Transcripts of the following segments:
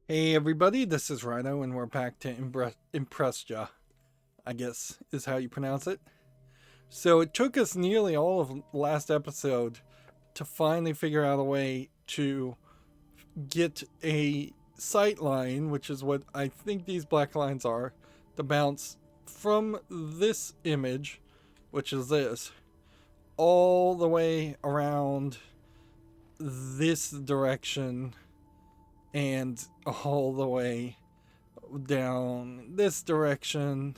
Hey everybody, this is Rydo and we're back to Impresja, I guess is how you pronounce it. So it took us nearly all of last episode to finally figure out a way to get a sight line, which is what I think these black lines are, to bounce from this image, which is this, all the way around this direction and all the way down this direction,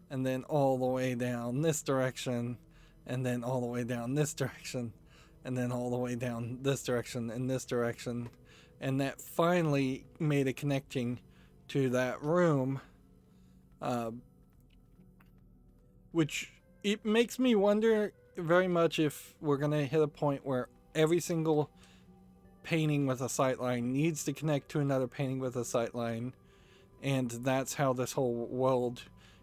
and then all the way down this direction, and then all the way down this direction, and then all the way down this direction and this direction. And that finally made a connecting to that room, uh, which it makes me wonder very much if we're going to hit a point where every single painting with a sightline needs to connect to another painting with a sightline, and that's how this whole world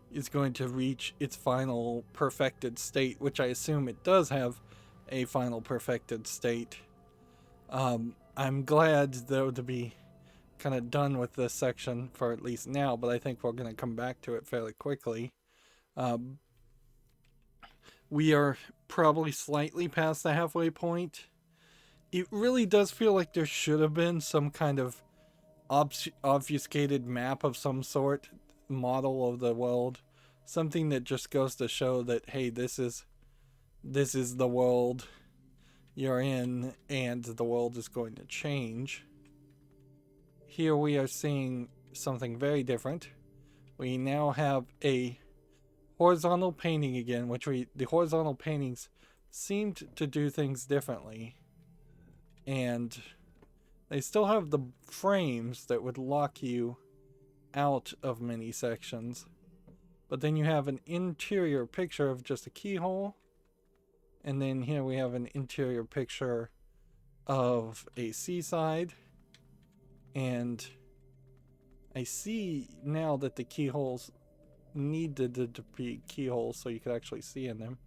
is going to reach its final perfected state, which I assume it does have a final perfected state. I'm glad, though, to be kind of done with this section for at least now, but I think we're going to come back to it fairly quickly. We are probably slightly past the halfway point. It really does feel like there should have been some kind of obfuscated map of some sort, model of the world, something that just goes to show that, hey, this is the world you're in, and the world is going to change. Here we are seeing something very different. We now have a horizontal painting again, which the horizontal paintings seemed to do things differently, and they still have the frames that would lock you out of many sections. But then you have an interior picture of just a keyhole. And then here we have an interior picture of a seaside. And I see now that the keyholes needed to be keyholes so you could actually see in them.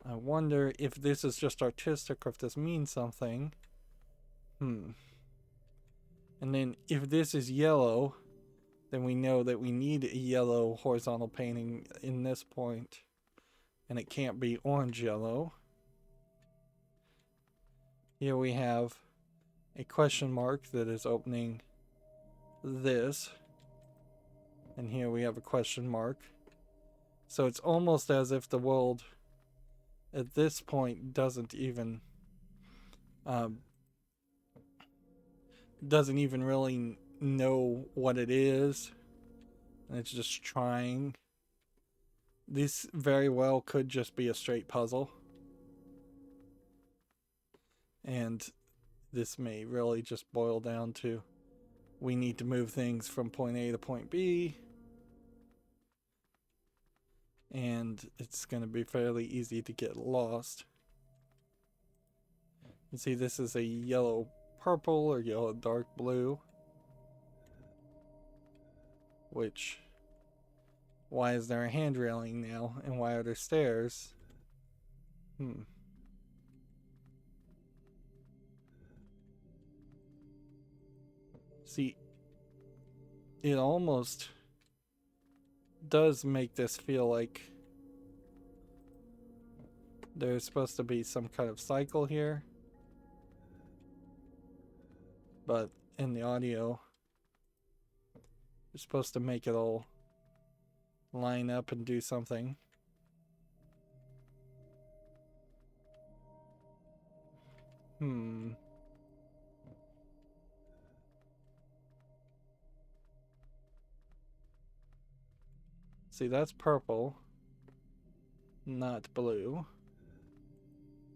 I wonder if this is just artistic or if this means something. And then if this is yellow, then we know that we need a yellow horizontal painting in this point, and it can't be orange yellow. Here we have a question mark that is opening this, and here we have a question mark. So it's almost as if the world at this point doesn't even really know what it is, and it's just trying. This very well could just be a straight puzzle, and this may really just boil down to we need to move things from point A to point B, and it's going to be fairly easy to get lost. You see, this is a yellow purple or yellow dark blue, which, why is there a hand railing now, and why are there stairs? See, it almost does make this feel like there's supposed to be some kind of cycle here, but in the audio you're supposed to make it all line up and do something. See, that's purple, not blue.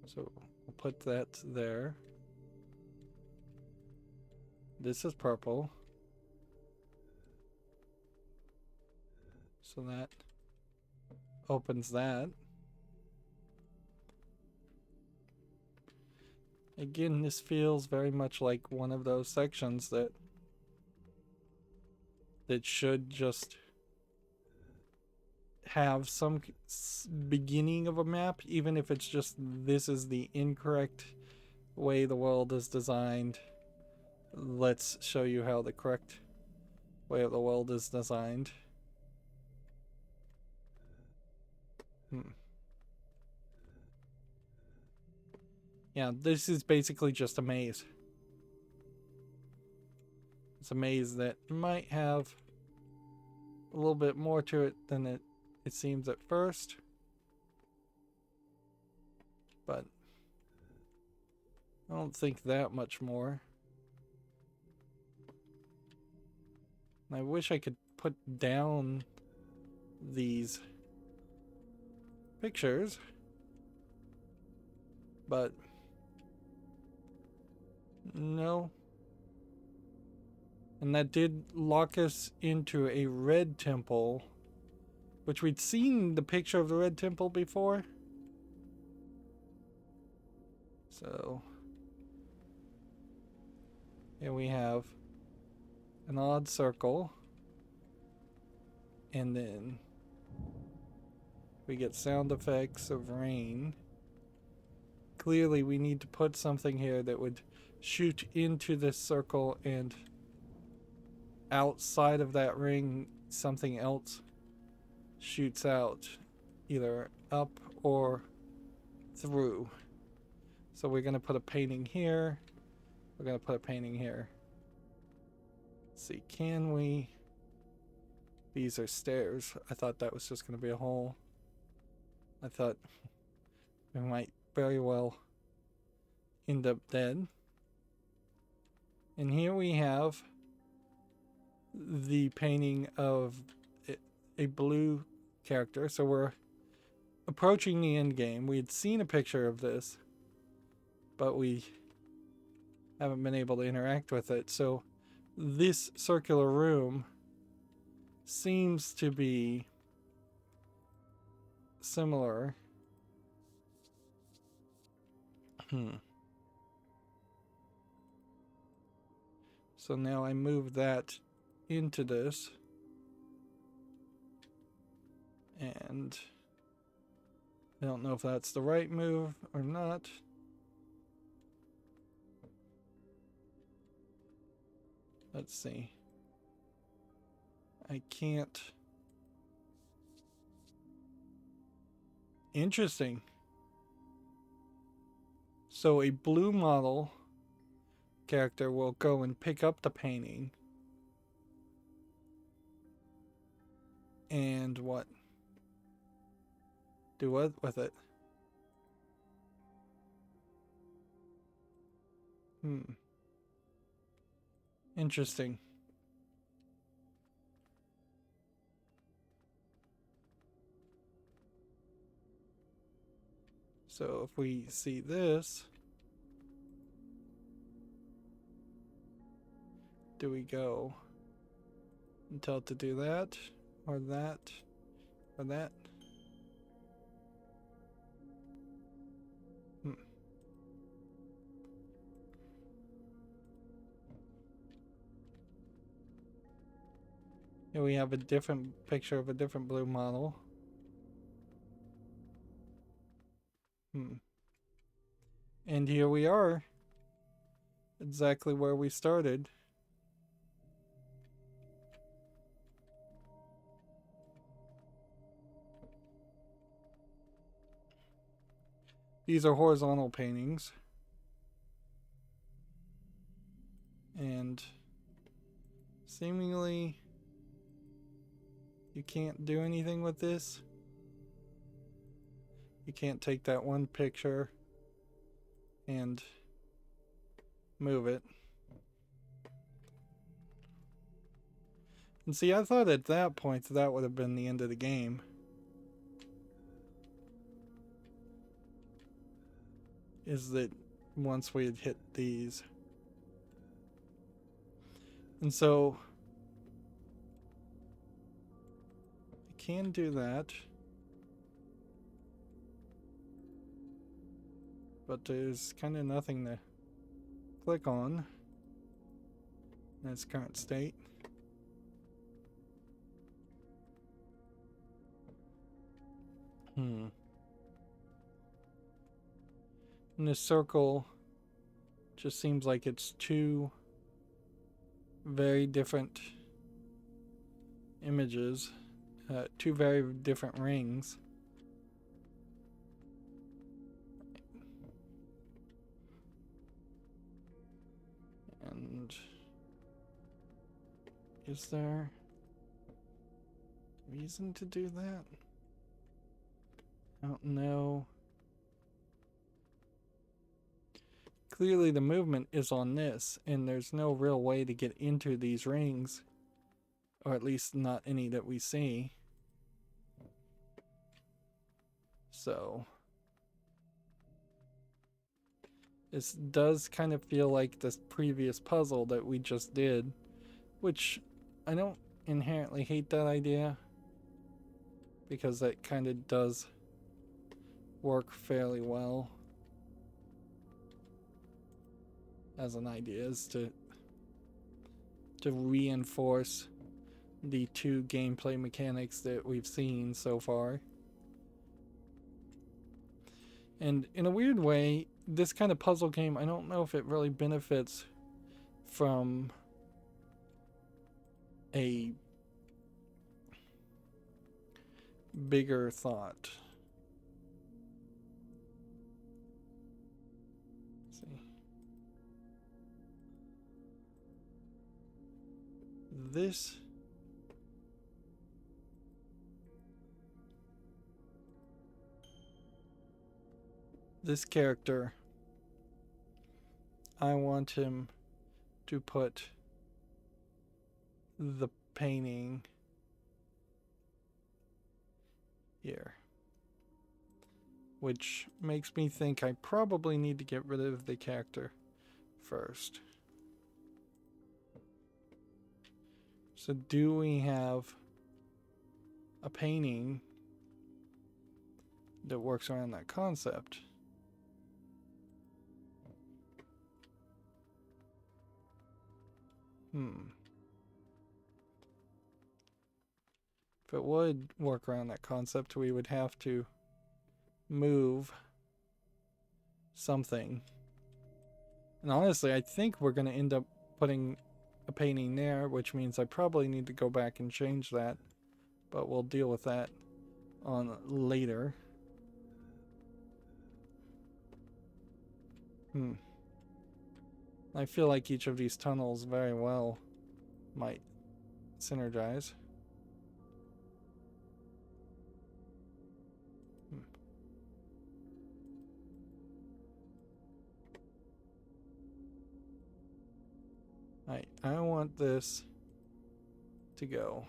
So we'll put that there. This is purple. So that opens that. Again, this feels very much like one of those sections that should just have some beginning of a map, even if it's just this is the incorrect way the world is designed. Let's show you how the correct way the world is designed. Yeah, this is basically just a maze. It's a maze that might have a little bit more to it than it seems at first. But I don't think that much more. I wish I could put down these pictures, but no. And that did lock us into a red temple, which we'd seen the picture of the red temple before. So here we have an odd circle, and then we get sound effects of rain. Clearly we need to put something here that would shoot into this circle, and outside of that ring something else shoots out, either up or through. So we're going to put a painting here. We're going to put a painting here. Let's see, can we... These are stairs. I thought that was just going to be a hole. I thought we might very well end up dead. And here we have the painting of a blue character. So we're approaching the end game. We had seen a picture of this, but we haven't been able to interact with it. So this circular room seems to be similar. So now I move that into this, and I don't know if that's the right move or not. Let's see. I can't. Interesting. So a blue model character will go and pick up the painting. And what? Do what with it? Interesting. So if we see this, do we go and tell it to do that, or that, or that? Here we have a different picture of a different blue model. And here we are, exactly where we started. These are horizontal paintings. And seemingly you can't do anything with this. You can't take that one picture and move it. And see, I thought at that point that would have been the end of the game. Is that once we had hit these. And so I can do that. But there's kind of nothing to click on in its current state. And this circle just seems like it's two very different images, two very different rings. And is there reason to do that? I don't know. Clearly the movement is on this, and there's no real way to get into these rings, or at least not any that we see. So this does kind of feel like this previous puzzle that we just did, which I don't inherently hate that idea, because that kind of does work fairly well as an idea, is to reinforce the two gameplay mechanics that we've seen so far. And in a weird way, this kind of puzzle game, I don't know if it really benefits from a bigger thought. Let's see. This character, I want him to put the painting here, which makes me think I probably need to get rid of the character first. So do we have a painting that works around that concept? If it would work around that concept, we would have to move something. And honestly, I think we're going to end up putting a painting there, which means I probably need to go back and change that. But we'll deal with that on later. I feel like each of these tunnels very well might synergize. I want this to go.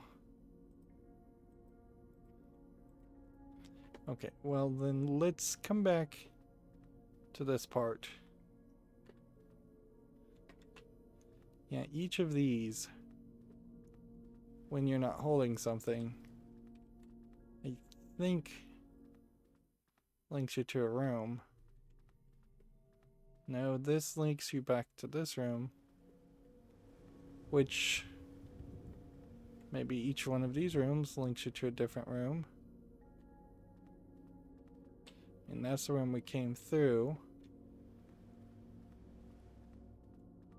Okay, well then let's come back to this part. Yeah, each of these, when you're not holding something, I think links you to a room. No, this links you back to this room, which maybe each one of these rooms links you to a different room. And that's the room we came through.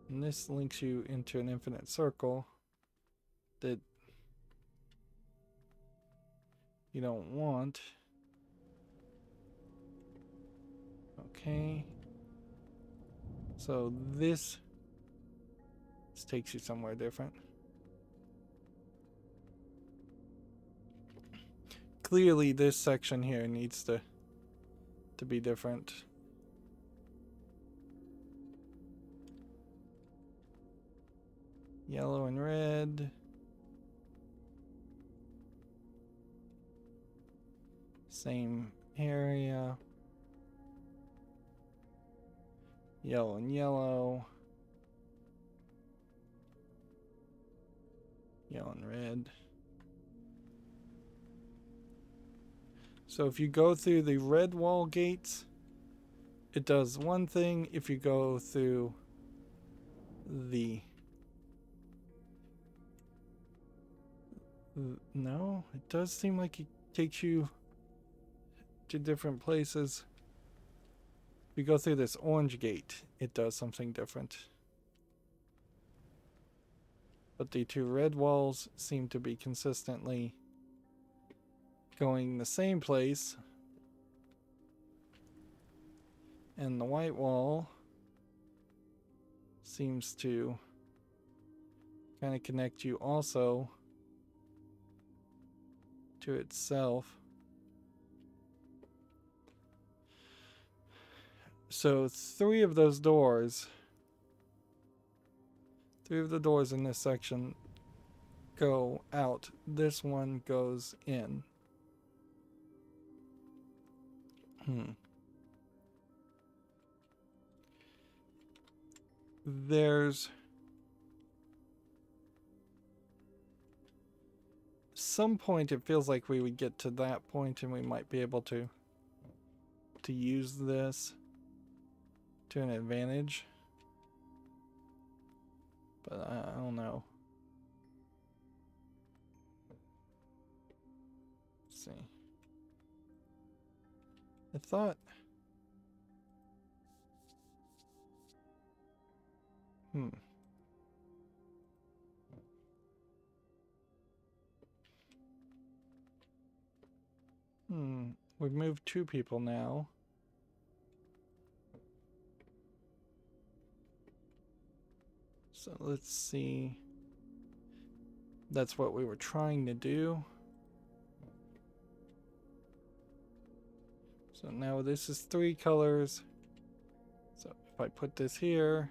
And this links you into an infinite circle that you don't want. Okay. So this takes you somewhere different. Clearly this section here needs to be different. Yellow and red. Same area. Yellow and yellow. Yellow and red. So if you go through the red wall gates, it does one thing. If you go through the... No, it does seem like it takes you to different places. If you go through this orange gate, it does something different. But the two red walls seem to be consistently going the same place. And the white wall seems to kind of connect you also to itself. So three of the doors in this section go out. This one goes in. There's some point it feels like we would get to that point and we might be able to use this to an advantage. But I don't know. Let's see. I thought... We've moved two people now. So let's see. That's what we were trying to do. So now this is three colors. So if I put this here.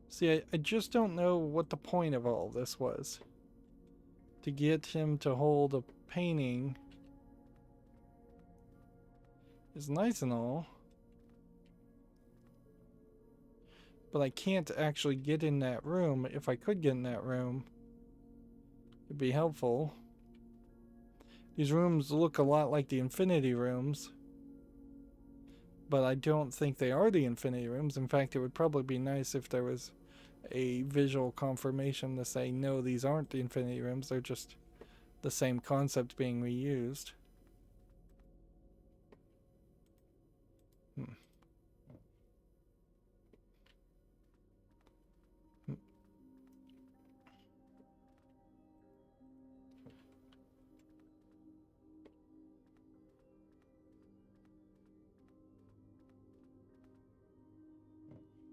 See, I just don't know what the point of all this was. To get him to hold a painting is nice and all. But I can't actually get in that room. If I could get in that room, it'd be helpful. These rooms look a lot like the Infinity rooms. But I don't think they are the Infinity rooms. In fact, it would probably be nice if there was a visual confirmation to say, no, these aren't the Infinity rooms. They're just the same concept being reused.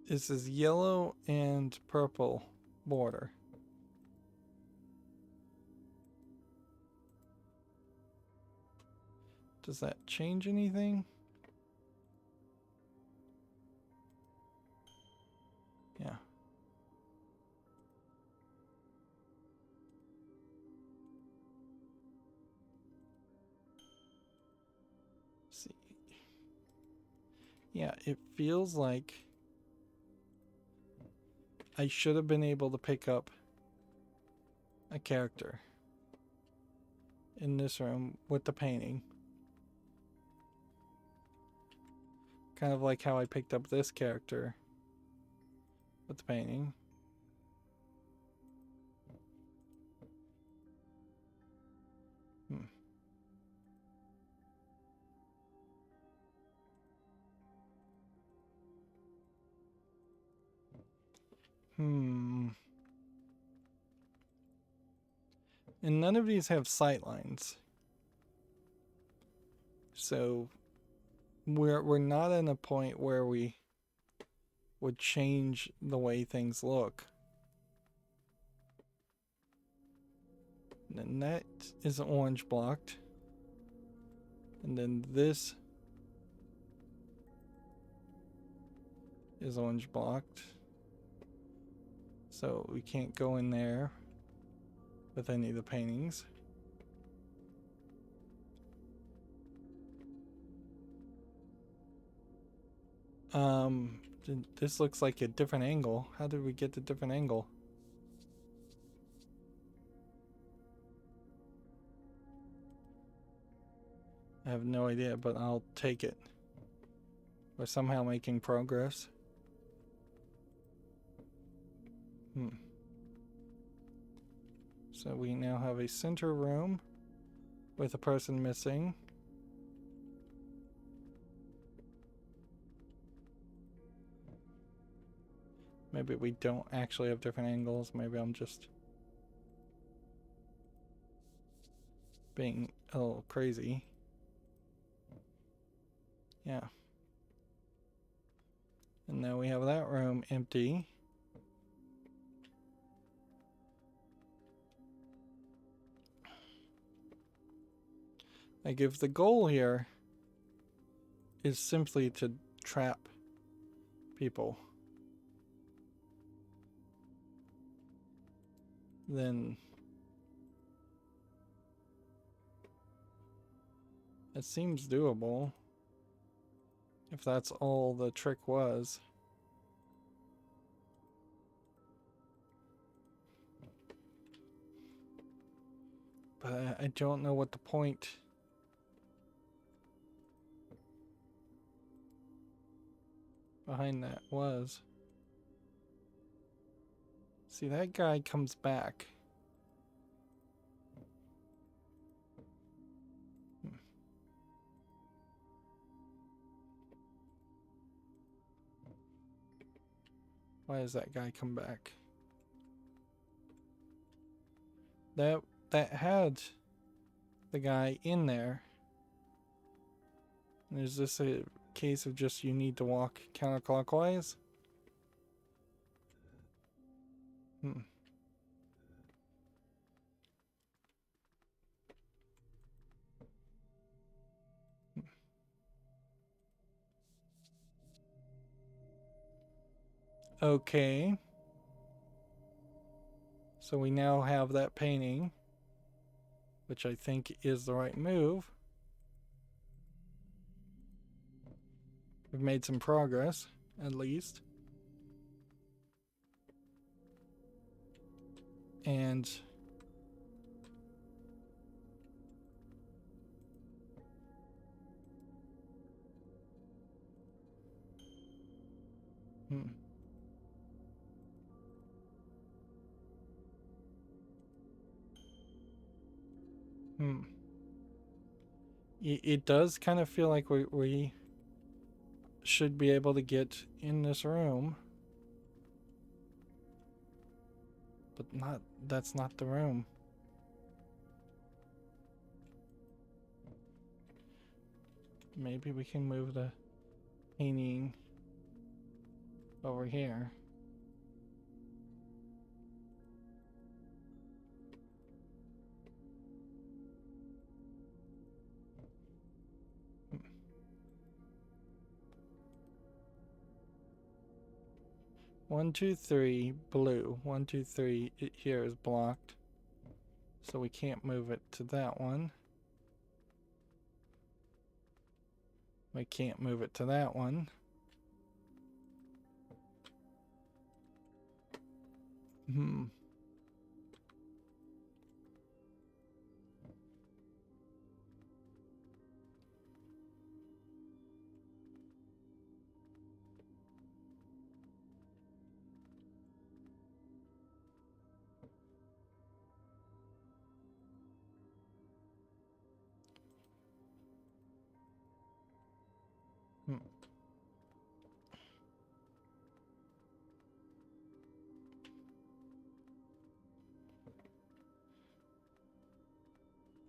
This is yellow and purple border. Does that change anything? Yeah. Let's see. Yeah, it feels like I should have been able to pick up a character in this room with the painting. Kind of like how I picked up this character with the painting. And none of these have sight lines. So we're not in a point where we would change the way things look. And then that is orange blocked. And then this is orange blocked. So we can't go in there with any of the paintings. This looks like a different angle. How did we get the different angle? I have no idea, but I'll take it. We're somehow making progress. So we now have a center room with a person missing. Maybe we don't actually have different angles. Maybe I'm just being a little crazy. Yeah. And now we have that room empty. Like, if the goal here is simply to trap people, then it seems doable. If that's all the trick was. But I don't know what the point behind that was. See, that guy comes back. Why does that guy come back? That had the guy in there. And is this a case of just you need to walk counterclockwise? Okay. So we now have that painting, which I think is the right move. We've made some progress, at least. And it does kind of feel like we should be able to get in this room. But that's not the room. Maybe we can move the painting over here. One, two, three, blue. 1, 2, 3, it here is blocked. So we can't move it to that one. We can't move it to that one.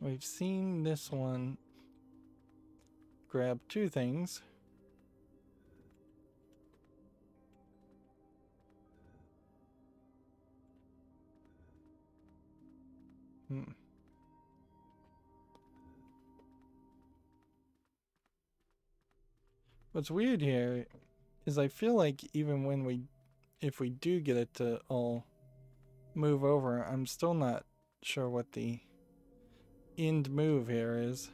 We've seen this one grab two things. What's weird here is I feel like even when if we do get it to all move over, I'm still not sure what the end move here is.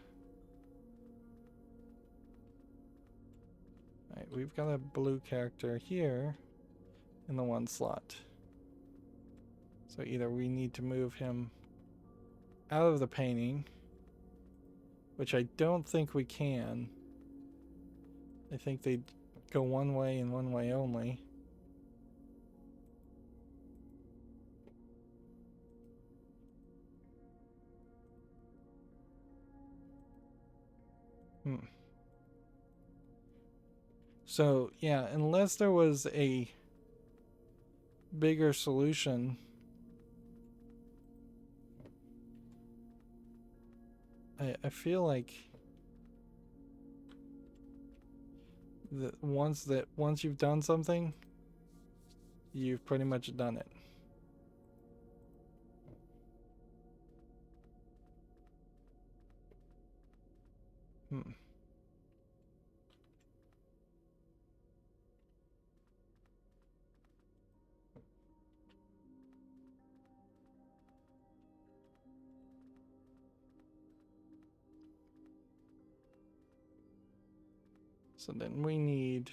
Alright, we've got a blue character here in the one slot. So either we need to move him out of the painting which I don't think we can. I think they go one way and one way only. So, yeah, unless there was a bigger solution, I feel like once you've done something, you've pretty much done it. So then we need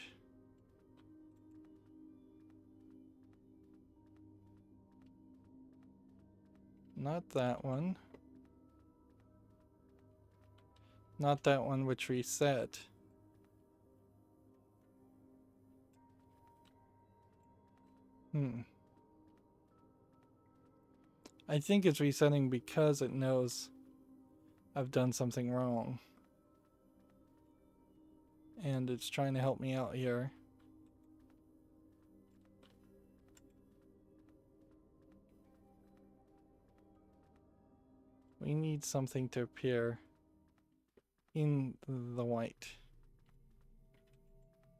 not that one. Not that one which we set. I think it's resetting because it knows I've done something wrong. And it's trying to help me out here. We need something to appear in the white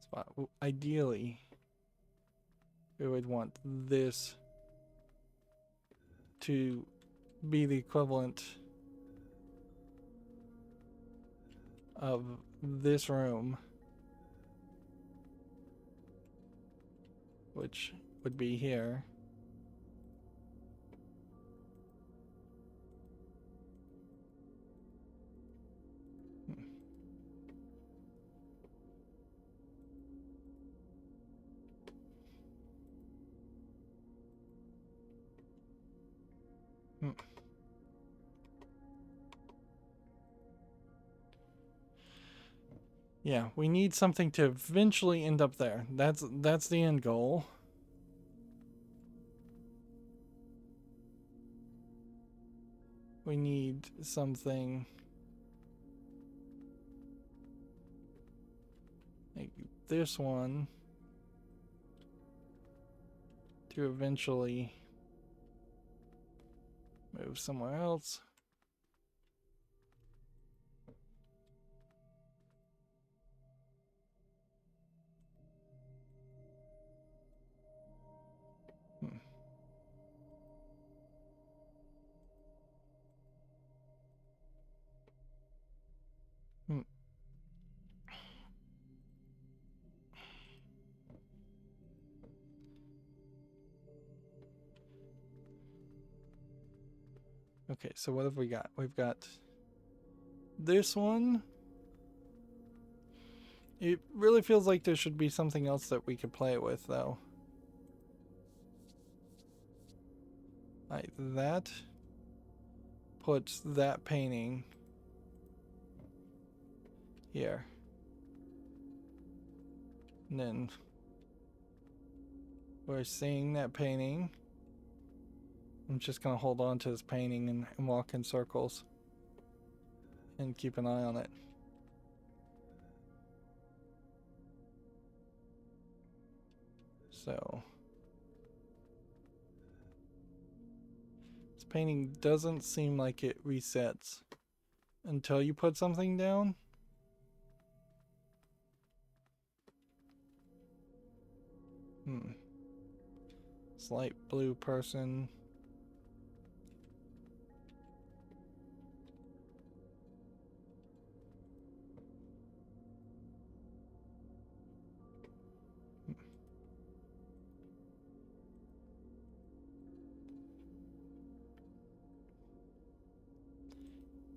spot. Ideally, we would want this to be the equivalent of this room, which would be here. Yeah, we need something to eventually end up there. That's the end goal. We need something like this one to eventually move somewhere else. Okay, so what have we got? We've got this one. It really feels like there should be something else that we could play with, though. Like that puts that painting here. And then we're seeing that painting. I'm just going to hold on to this painting and walk in circles and keep an eye on it. So this painting doesn't seem like it resets until you put something down. Slight blue person.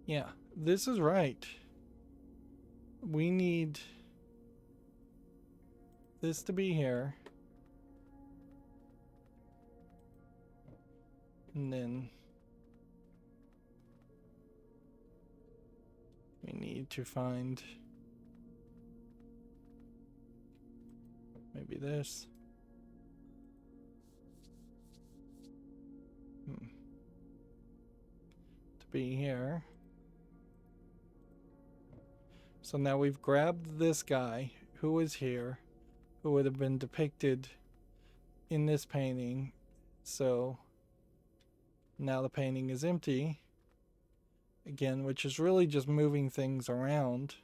Yeah, this is right. We need this to be here. And then We need to find maybe this. To be here. So now we've grabbed this guy who is here, who would have been depicted in this painting. So now the painting is empty again, which is really just moving things around.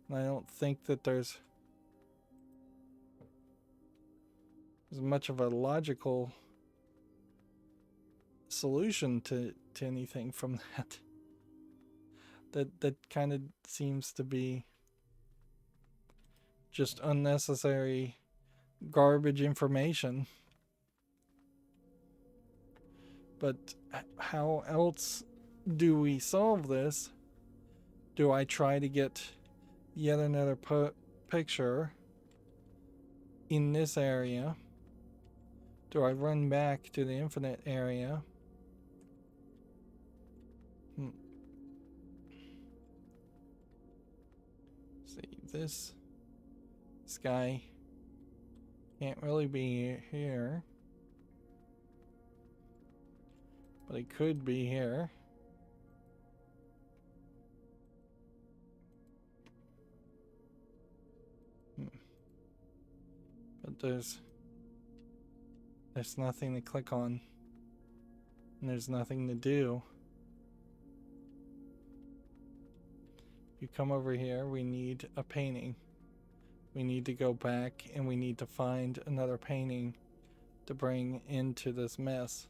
And I don't think that there's much of a logical solution to anything from that. That kind of seems to be just unnecessary garbage information. But how else do we solve this? Do I try to get yet another picture in this area? Do I run back to the infinite area? See, this guy can't really be here, but it could be here. But there's nothing to click on, and there's nothing to do. You come over here, we need a painting. We need to go back and we need to find another painting to bring into this mess.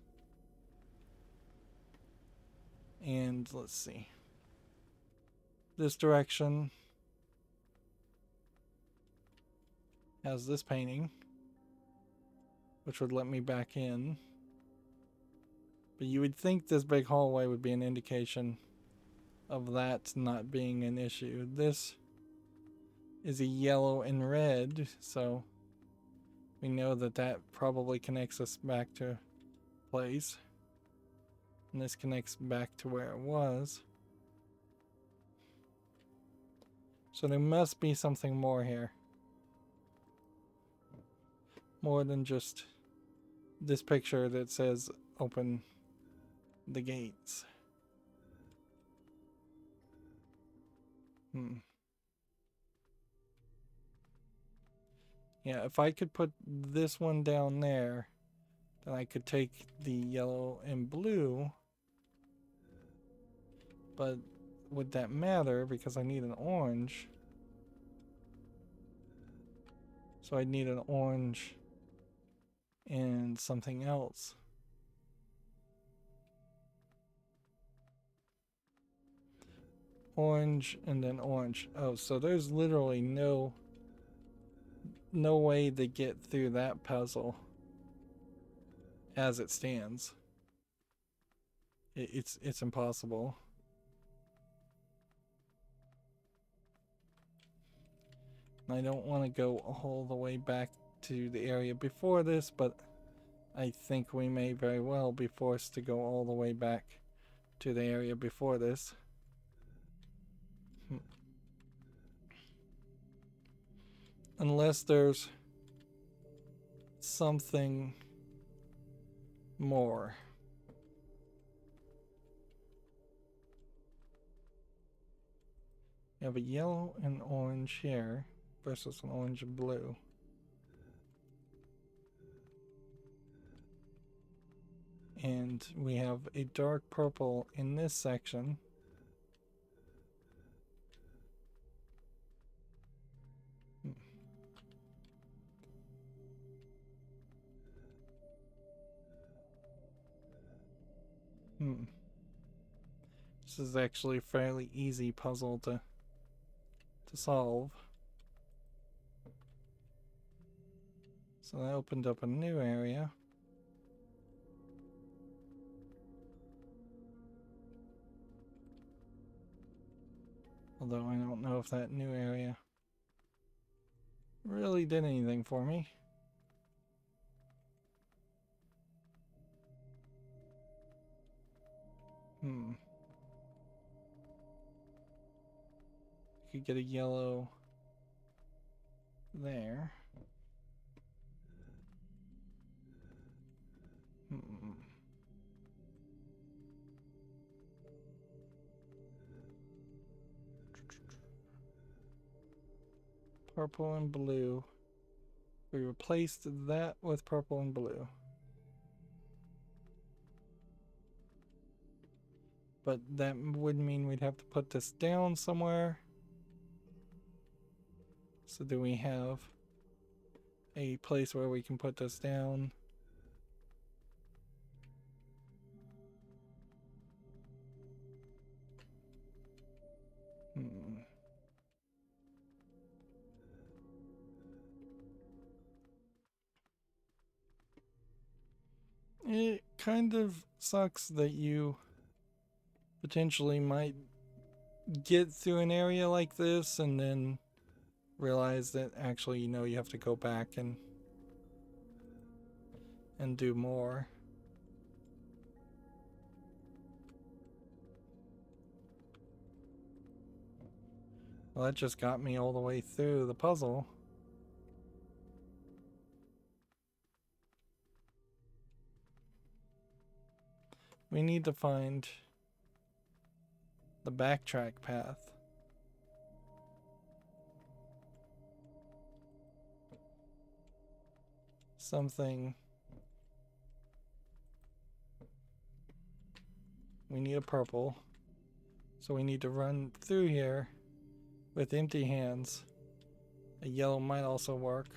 And let's see. This direction has this painting, which would let me back in. But you would think this big hallway would be an indication of that not being an issue. This is a yellow and red, so we know that that probably connects us back to place. And this connects back to where it was. So there must be something more here. More than just this picture that says open the gates. Yeah, if I could put this one down there, then I could take the yellow and blue. But would that matter? Because I need an orange. So I'd need an orange and something else. Orange and then orange. Oh, so there's literally no way to get through that puzzle as it stands. It's impossible. I don't want to go all the way back to the area before this, but I think we may very well be forced to go all the way back to the area before this. Unless there's something more. You have a yellow and orange here versus an orange and blue. And we have a dark purple in this section. This is actually a fairly easy puzzle to solve. So that opened up a new area. Although I don't know if that new area really did anything for me. could get a yellow there. Purple and blue. We replaced that with purple and blue. But that would mean we'd have to put this down somewhere. So do we have a place where we can put this down? It kind of sucks that you potentially might get through an area like this and then realize that actually, you know, you have to go back and do more. Well, that just got me all the way through the puzzle. We need to find the backtrack path. Something. We need a purple. So we need to run through here with empty hands. A yellow might also work.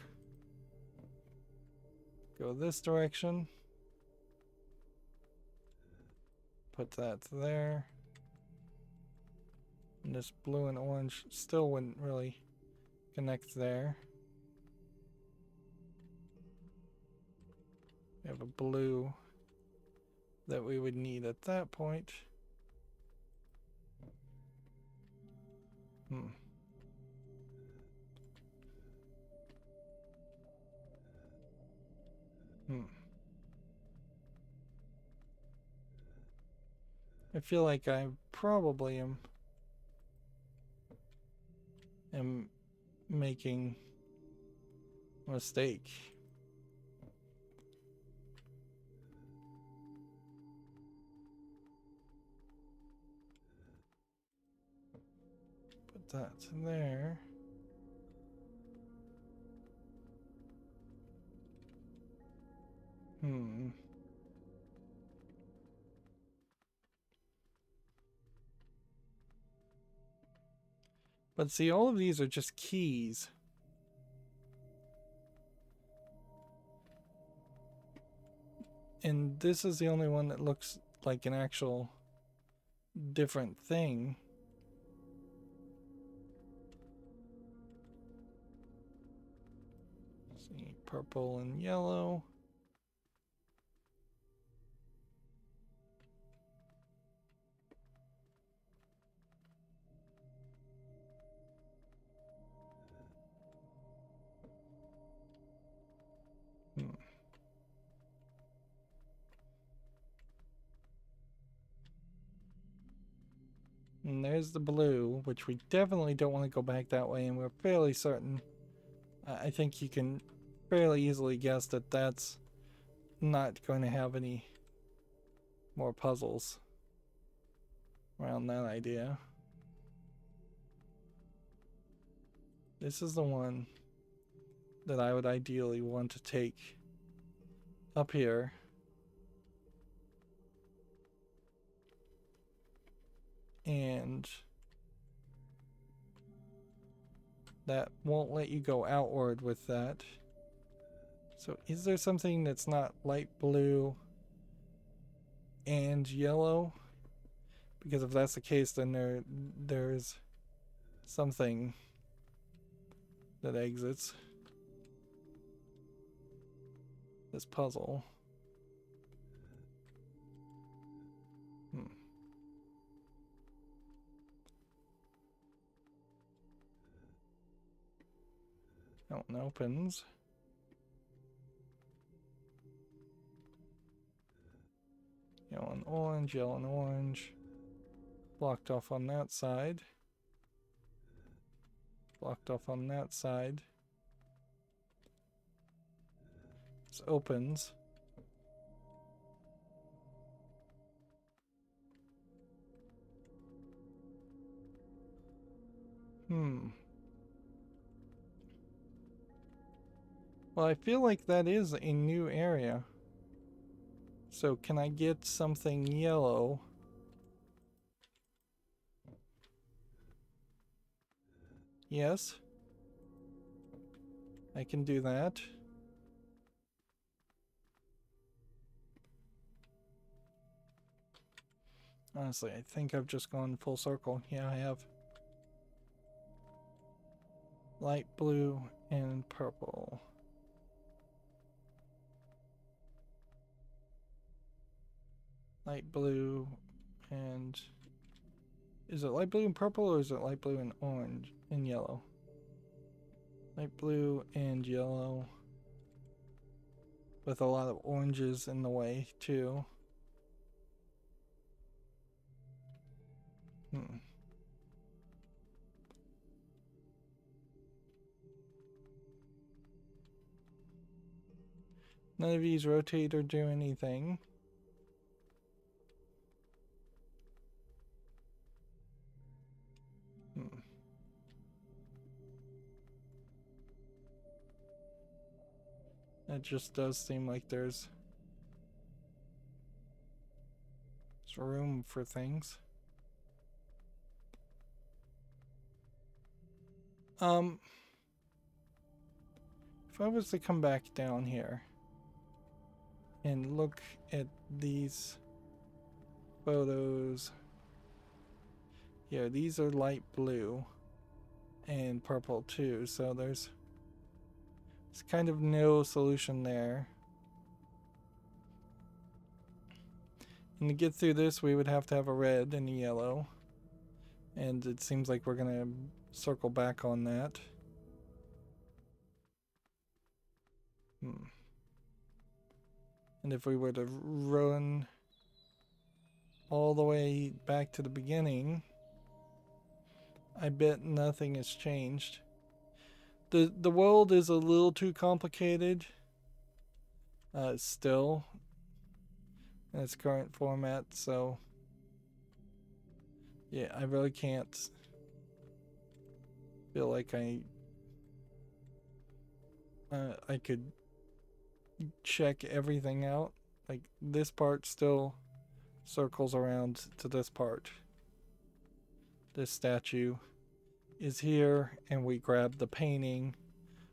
Go this direction. Put that there. And this blue and orange still wouldn't really connect there. We have a blue that we would need at that point. I feel like I probably am making a mistake. Put that there. But see, all of these are just keys. And this is the only one that looks like an actual different thing. Let's see, purple and yellow. And there's the blue, which we definitely don't want to go back that way, and we're fairly certain. I think you can fairly easily guess that that's not going to have any more puzzles around that idea. This is the one that I would ideally want to take up here. And that won't let you go outward with that. So is there something that's not light blue and yellow? Because if that's the case, then there's something that exits this puzzle. That one opens. Yellow and orange, yellow and orange. Blocked off on that side. Blocked off on that side. This opens. Well, I feel like that is a new area. So can I get something yellow? Yes. I can do that. Honestly, I think I've just gone full circle. Yeah, I have. Light blue and purple. Light blue and... Is it light blue and purple, or is it light blue and orange and yellow? Light blue and yellow. With a lot of oranges in the way, too. None of these rotate or do anything. It just does seem like there's room for things. If I was to come back down here and look at these photos, yeah, these are light blue and purple too, so there's kind of no solution there. And to get through this, we would have to have a red and a yellow, and it seems like we're gonna circle back on that. And if we were to run all the way back to the beginning, I bet nothing has changed. The world is a little too complicated still in its current format, so yeah, I really can't feel like I could check everything out. Like, this part still circles around to this part. This statue is here, and we grabbed the painting,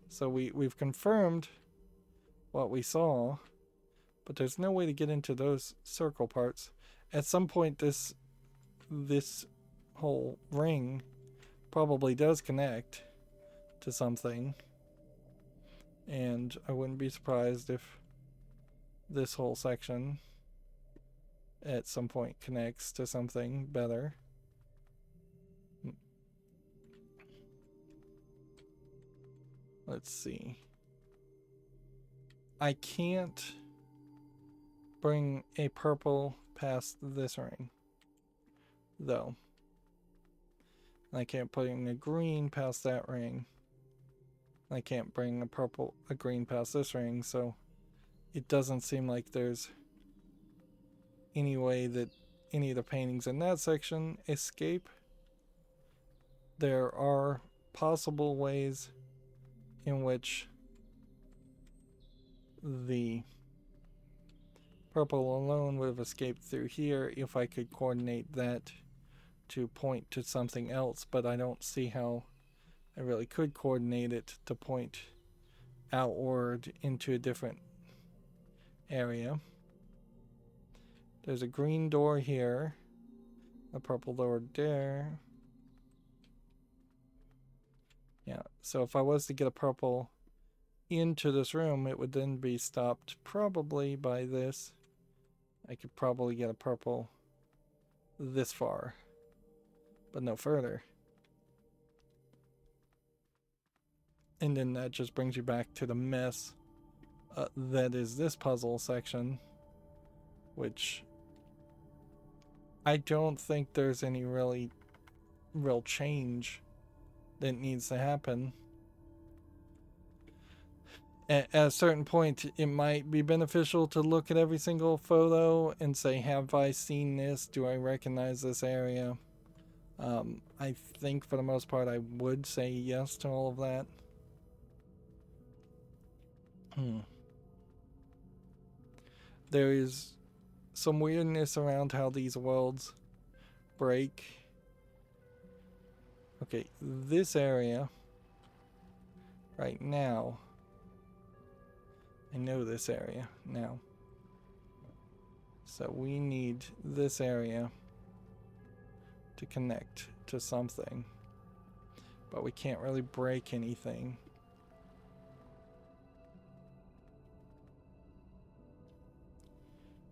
so we've confirmed what we saw, but there's no way to get into those circle parts. At some point, this whole ring probably does connect to something, and I wouldn't be surprised if this whole section at some point connects to something better. Let's see. I can't bring a purple past this ring, though. I can't bring a green past that ring. I can't bring a green past this ring, so it doesn't seem like there's any way that any of the paintings in that section escape. There are possible ways in which the purple alone would have escaped through here if I could coordinate that to point to something else, but I don't see how I really could coordinate it to point outward into a different area. There's a green door here, a purple door there. Yeah, so if I was to get a purple into this room, it would then be stopped probably by this. I could probably get a purple this far, but no further. And then that just brings you back to the mess that is this puzzle section, which I don't think there's any real change that needs to happen. At a certain point, it might be beneficial to look at every single photo and say, have I seen this? Do I recognize this area? I think for the most part I would say yes to all of that. There is some weirdness around how these worlds break. Okay, this area right now, I know this area now. So we need this area to connect to something, but we can't really break anything.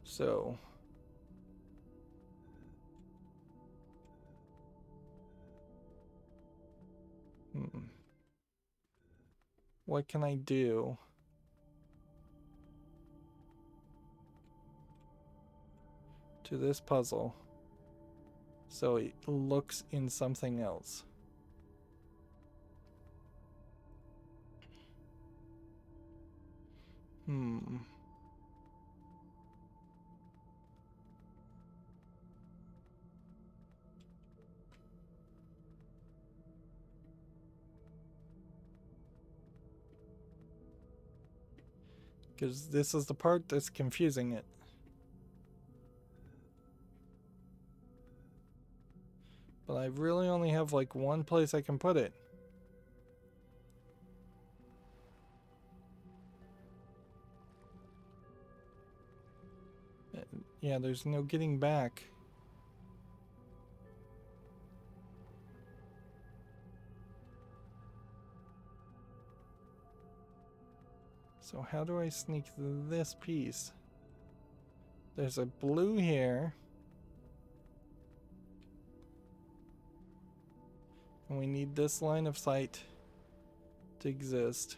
So what can I do? To this puzzle so it looks in something else. Because this is the part that's confusing it. But I really only have like one place I can put it. Yeah, there's no getting back. So how do I sneak this piece? There's a blue here. And we need this line of sight to exist.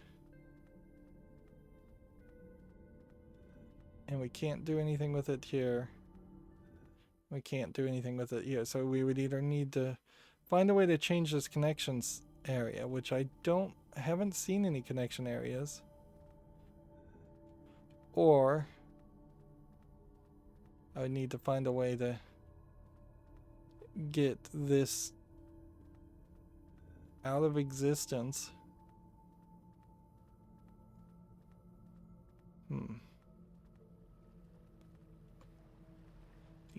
And we can't do anything with it here. We can't do anything with it here. So we would either need to find a way to change this connections area, which I haven't seen any connection areas. Or I would need to find a way to get this out of existence.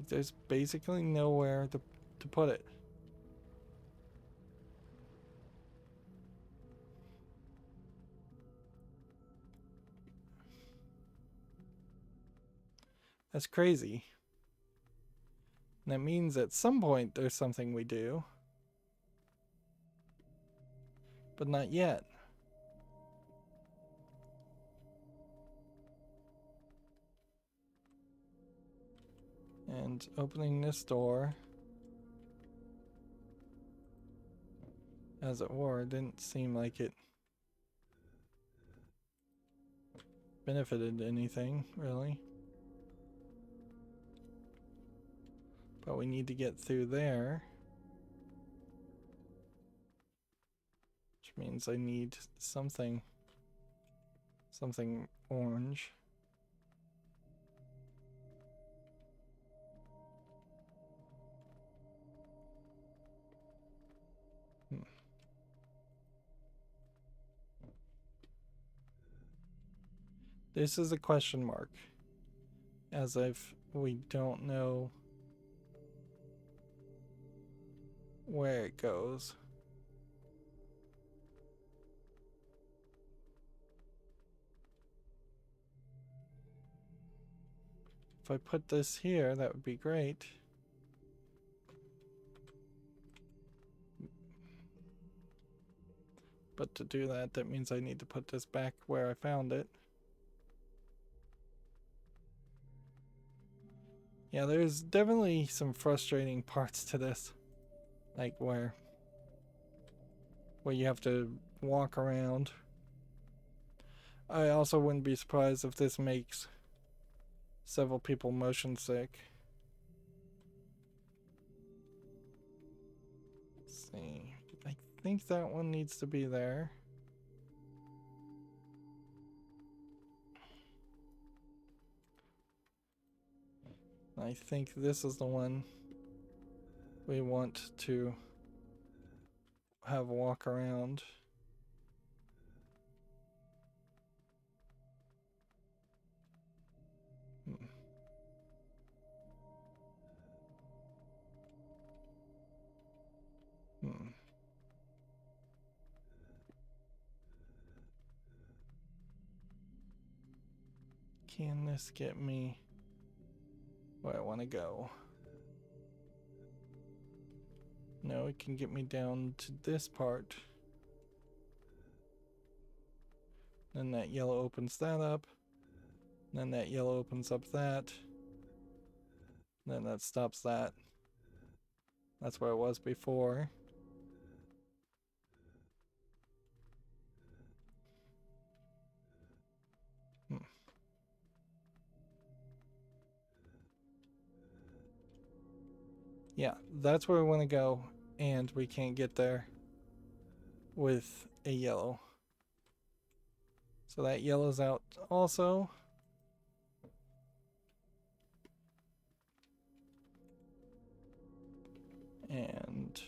There's basically nowhere to put it. That's crazy. And that means at some point there's something we do. But not yet. And opening this door, as it were, didn't seem like it benefited anything, really. But we need to get through there. Which means I need something orange. This is a question mark, as if we don't know where it goes. If I put this here, that would be great. But to do that, that means I need to put this back where I found it. Yeah, there's definitely some frustrating parts to this. Like where you have to walk around. I also wouldn't be surprised if this makes several people motion sick. Let's see. I think that one needs to be there. I think this is the one we want to have walk around. Can this get me where I want to go? No, it can get me down to this part. Then that yellow opens that up. Then that yellow opens up that. Then that stops that. That's where it was before. Yeah, that's where we want to go, and we can't get there with a yellow. So that yellow's out also. And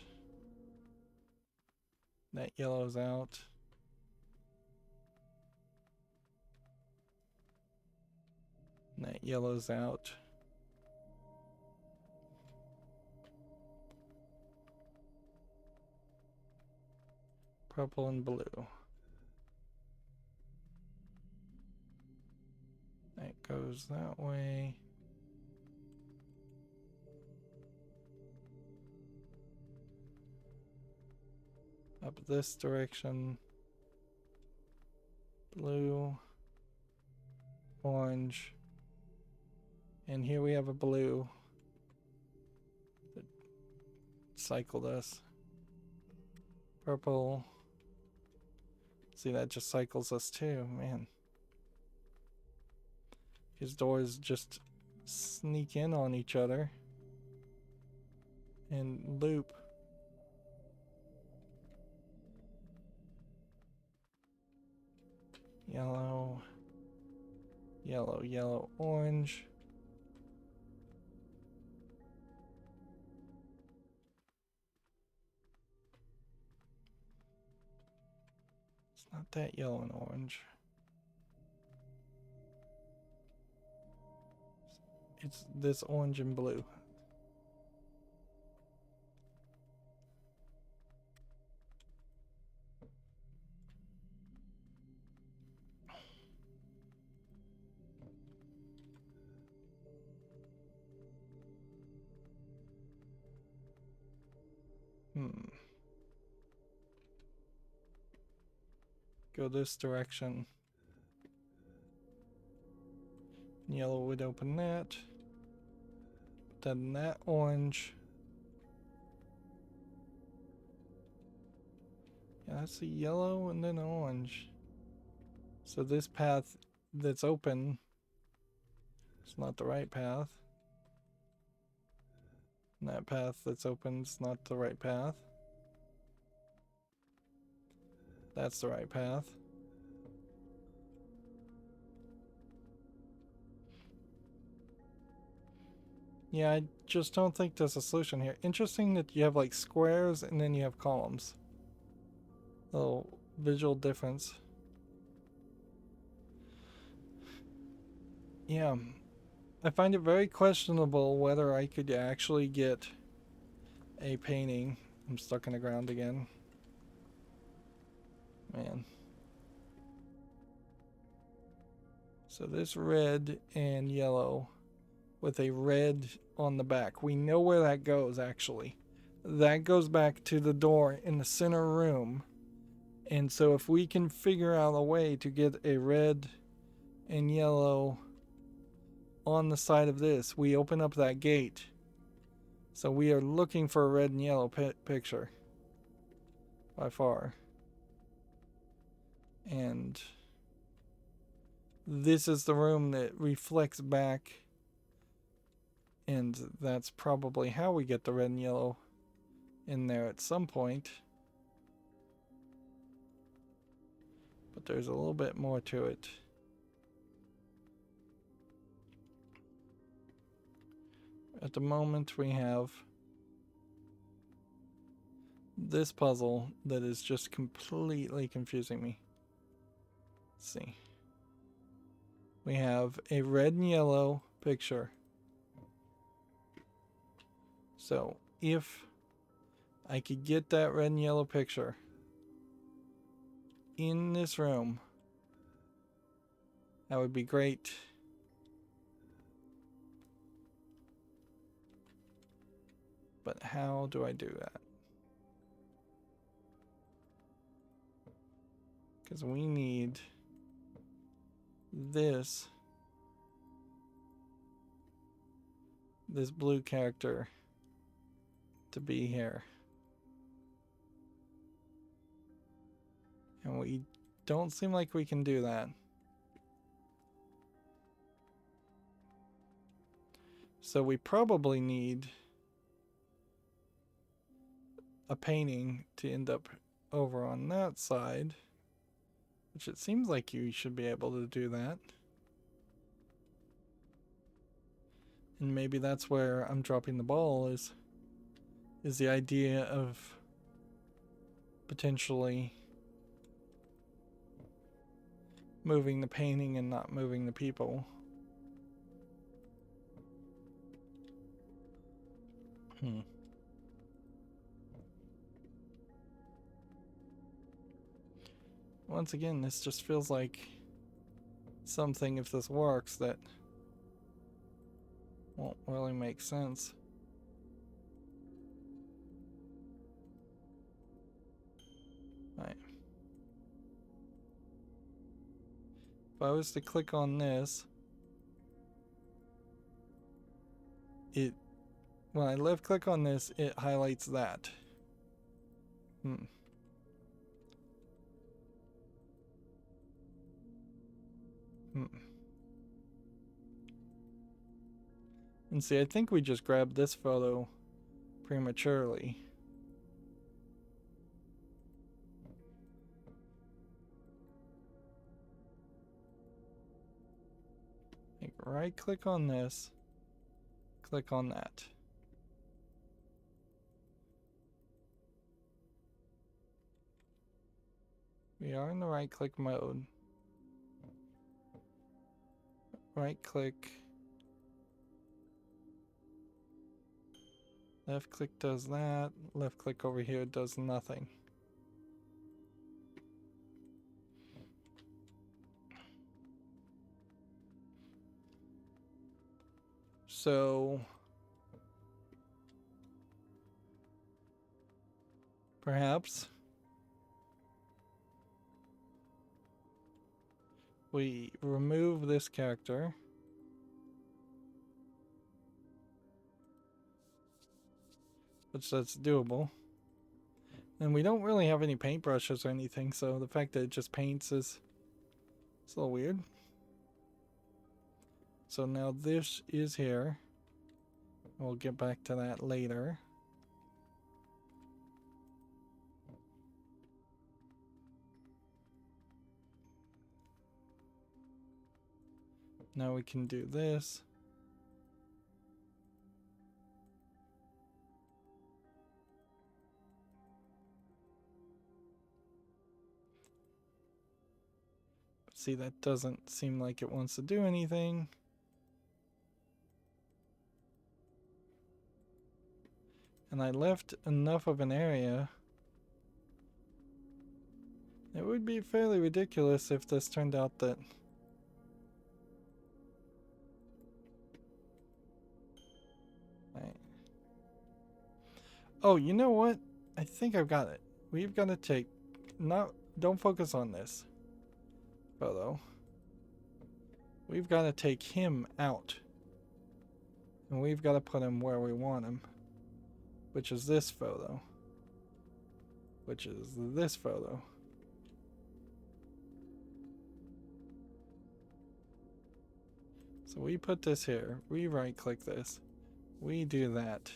that yellow's out. And that yellow's out. Purple and blue. That goes that way. Up this direction. Blue. Orange. And here we have a blue that cycled us. Purple. See, that just cycles us too, man. These doors just sneak in on each other and loop. Yellow, yellow, yellow, orange. It's not that yellow and orange. It's this orange and blue. Go this direction. Yellow would open that. Then that orange. Yeah, that's a yellow and then orange. So this path that's open is not the right path. And that path that's open is not the right path. That's the right path. Yeah, I just don't think there's a solution here. Interesting that you have like squares and then you have columns. Little visual difference. Yeah, I find it very questionable whether I could actually get a painting. I'm stuck in the ground again. Man. So this red and yellow with a red on the back. We know where that goes, actually. That goes back to the door in the center room. And so if we can figure out a way to get a red and yellow on the side of this, we open up that gate. So we are looking for a red and yellow picture. By far. And this is the room that reflects back. And that's probably how we get the red and yellow in there at some point. but there's a little bit more to it. At the moment we have this puzzle that is just completely confusing me. Let's see. We have a red and yellow picture. So if I could get that red and yellow picture in this room, that would be great. But how do I do that? Because we need this blue character to be here. And we don't seem like we can do that. So we probably need a painting to end up over on that side, which it seems like you should be able to do that. And maybe that's where I'm dropping the ball, is the idea of potentially moving the painting and not moving the people. Once again, this just feels like something, if this works, that won't really make sense. Right. If I was to click on this, when I left click on this, it highlights that. And see, I think we just grabbed this photo prematurely. Like, right click on this, click on that. We are in the right click mode. Right click. Left click does that. Left click over here does nothing. So perhaps we remove this character. Which that's doable. And we don't really have any paintbrushes or anything, so the fact that it just paints is a little weird. So now this is here. We'll get back to that later. Now we can do this. See, that doesn't seem like it wants to do anything. And I left enough of an area. It would be fairly ridiculous if this turned out that oh, you know what? I think I've got it. We've got to take... Don't focus on this photo. We've got to take him out. And we've got to put him where we want him. Which is this photo. Which is this photo. So we put this here. We right click this. We do that.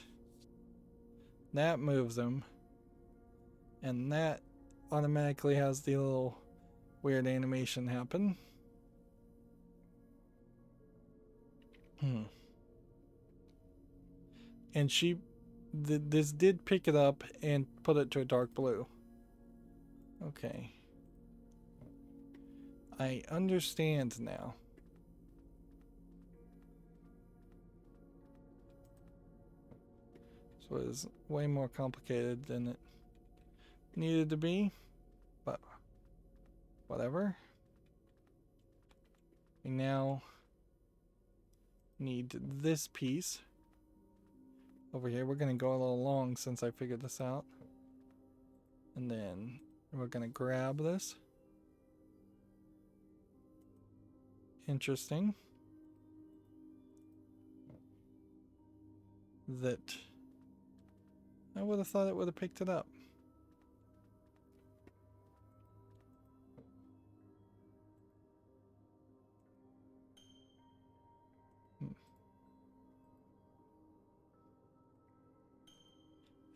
That moves him. And that automatically has the little weird animation happen. And this did pick it up and put it to a dark blue. Okay. I understand now. So it was way more complicated than it needed to be, but whatever. We now need this piece over here. We're going to go a little long since I figured this out. And then we're going to grab this. Interesting. That I would have thought it would have picked it up.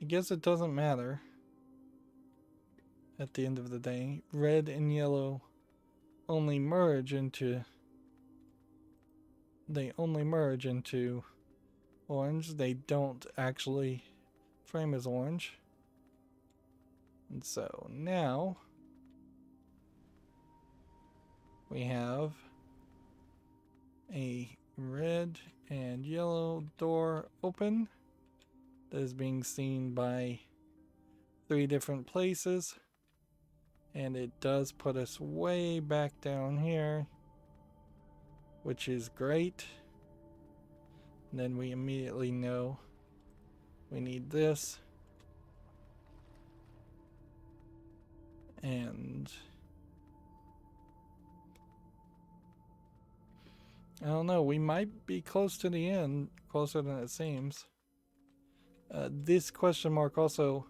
I guess it doesn't matter at the end of the day. Red and yellow only merge into orange. They don't actually frame as orange. And so now we have a red and yellow door open that is being seen by 3 different places, and it does put us way back down here, which is great. And then we immediately know we need this, and I don't know, we might be close to the end, closer than it seems. This question mark also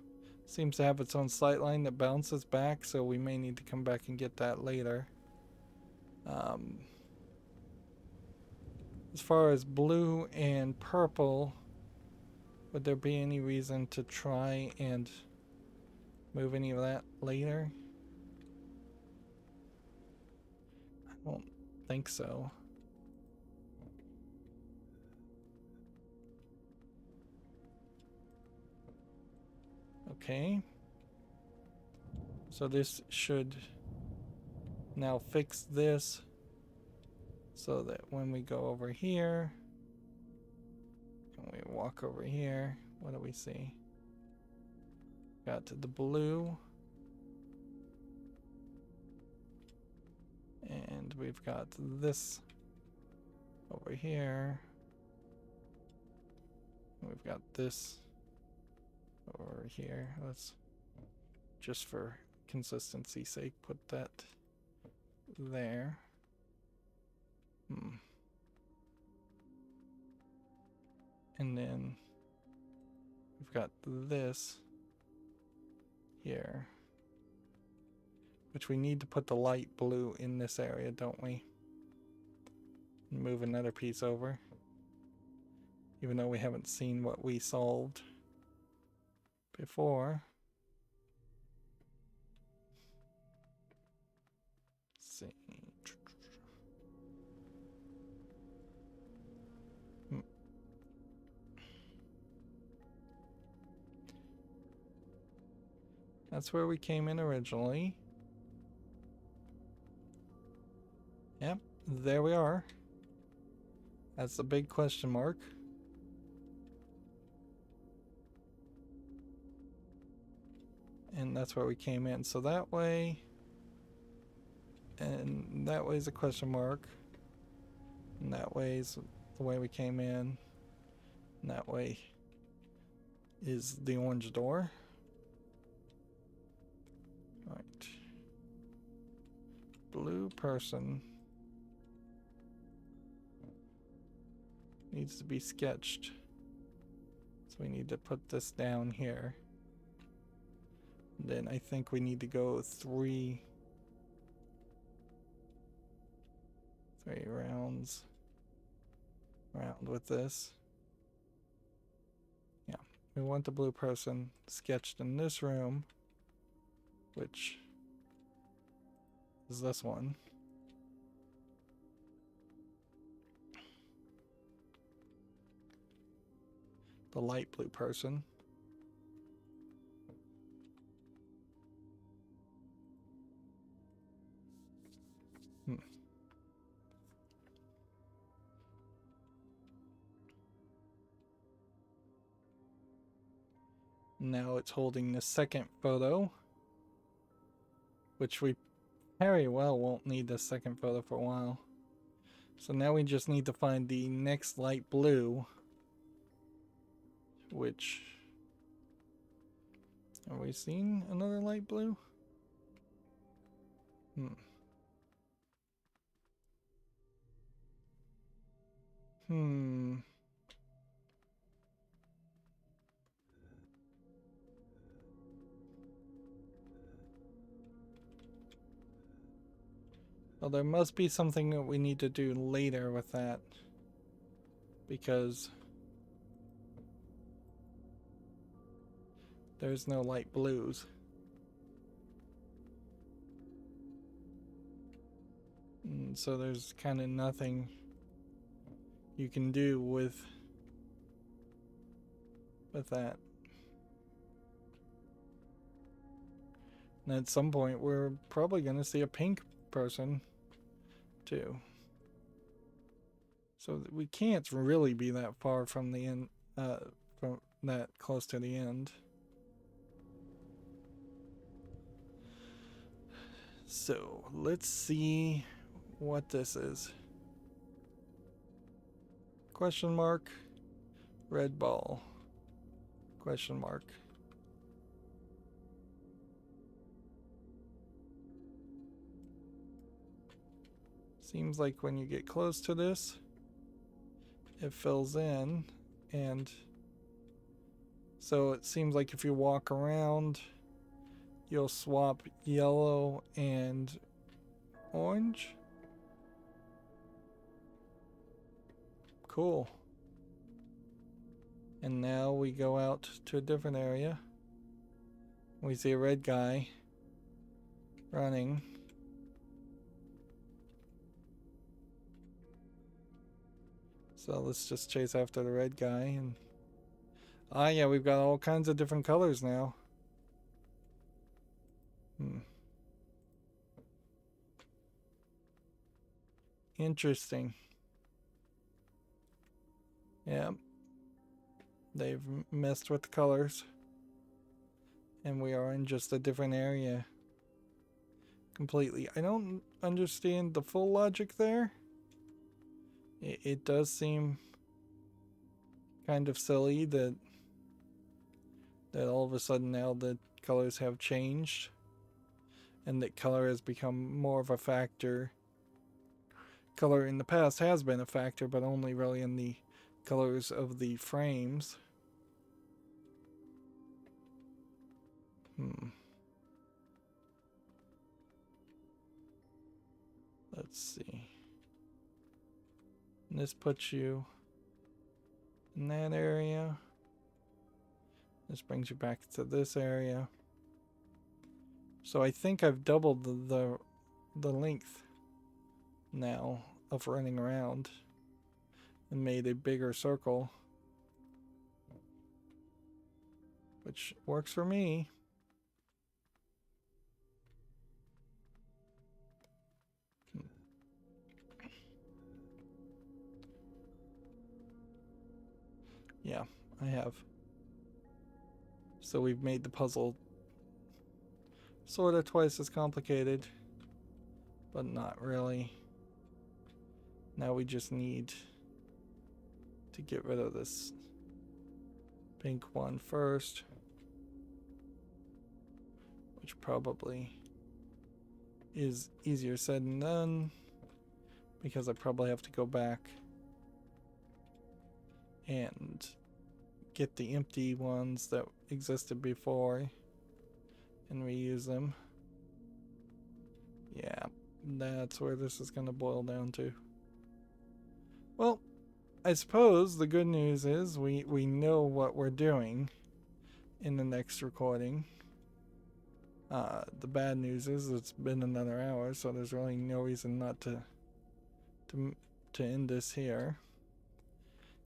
seems to have its own sight line that bounces back, so we may need to come back and get that later. As far as blue and purple, would there be any reason to try and move any of that later? I don't think so. Okay. So this should now fix this so that when we go over here and we walk over here, what do we see? Got to the blue. And we've got this over here. We've got this over here. Let's, just for consistency's sake, put that there. And then we've got this here, which we need to put the light blue in this area, don't we? Move another piece over, even though we haven't seen what we solved before. Let's see. That's where we came in originally. Yep, there we are. That's the big question mark. And that's where we came in. So that way, and that way is a question mark. And that way is the way we came in. And that way is the orange door. Right. Blue person needs to be sketched. So we need to put this down here. Then I think we need to go three rounds around with this. Yeah, we want the blue person sketched in this room, which is this one. The light blue person. Now it's holding the second photo, which we very well won't need the second photo for a while. So now we just need to find the next light blue, which... Are we seeing another light blue? Well, there must be something that we need to do later with that. Because there's no light blues. And so there's kind of nothing you can do with that. And at some point we're probably going to see a pink person too. So we can't really be that far from the end, from that close to the end. So let's see what this is. Question mark, red ball, question mark. Seems like when you get close to this, it fills in, and so it seems like if you walk around, you'll swap yellow and orange. Cool. And now we go out to a different area. We see a red guy running. So let's just chase after the red guy. And ah, yeah, we've got all kinds of different colors now. Interesting. Yeah. They've messed with the colors. And we are in just a different area. Completely. I don't understand the full logic there. It does seem kind of silly that all of a sudden now the colors have changed and that color has become more of a factor. Color in the past has been a factor, but only really in the colors of the frames. Let's see. And this puts you in that area. This brings you back to this area. So I think I've doubled the length now of running around and made a bigger circle, which works for me. Yeah, I have. So we've made the puzzle sort of twice as complicated, but not really. Now we just need to get rid of this pink one first, which probably is easier said than done because I probably have to go back and get the empty ones that existed before and reuse them. Yeah, that's where this is going to boil down to. Well, I suppose the good news is we know what we're doing in the next recording. The bad news is it's been another hour, so there's really no reason not to end this here.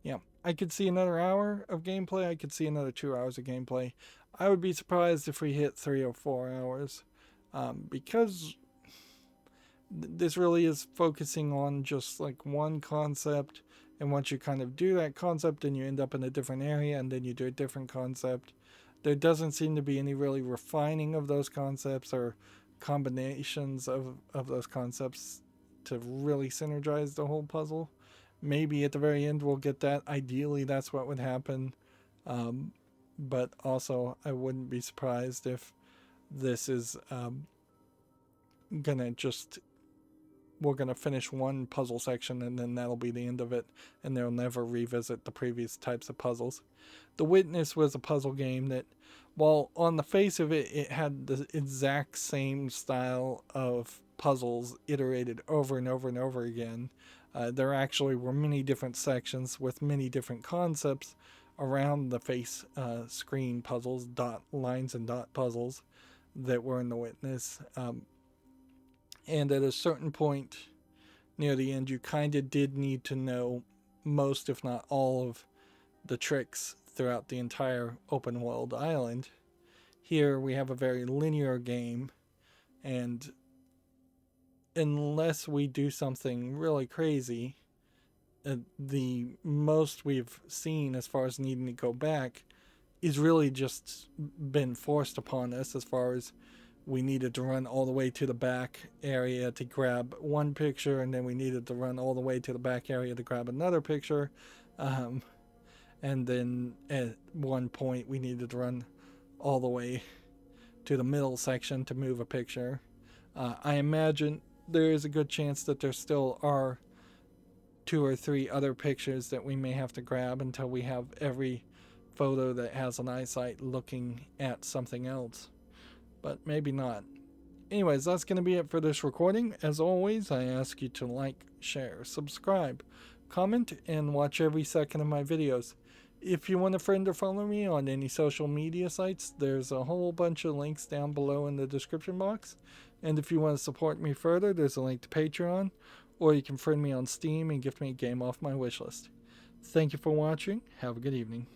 Yeah, I could see another hour of gameplay. I could see another 2 hours of gameplay. I would be surprised if we hit 3 or 4 hours, because this really is focusing on just like one concept. And once you kind of do that concept, and you end up in a different area, and then you do a different concept, there doesn't seem to be any really refining of those concepts or combinations of those concepts to really synergize the whole puzzle. Maybe at the very end we'll get that. Ideally, that's what would happen. But also, I wouldn't be surprised if this is gonna just, we're gonna finish one puzzle section and then that'll be the end of it, and they'll never revisit the previous types of puzzles. The Witness was a puzzle game that, while on the face of it, it had the exact same style of puzzles iterated over and over and over again. There actually were many different sections with many different concepts around the face screen puzzles, dot lines and dot puzzles that were in The Witness. And at a certain point near the end, you kind of did need to know most, if not all, of the tricks throughout the entire open world island. Here we have a very linear game, and unless we do something really crazy, the most we've seen as far as needing to go back is really just been forced upon us, as far as we needed to run all the way to the back area to grab one picture, and then we needed to run all the way to the back area to grab another picture. And then at one point we needed to run all the way to the middle section to move a picture. I imagine there is a good chance that there still are 2 or 3 other pictures that we may have to grab until we have every photo that has an eyesight looking at something else. But maybe not. Anyways, that's going to be it for this recording. As always, I ask you to like, share, subscribe, comment, and watch every second of my videos. If you want a friend or follow me on any social media sites, there's a whole bunch of links down below in the description box. And if you want to support me further, there's a link to Patreon, or you can friend me on Steam and gift me a game off my wishlist. Thank you for watching. Have a good evening.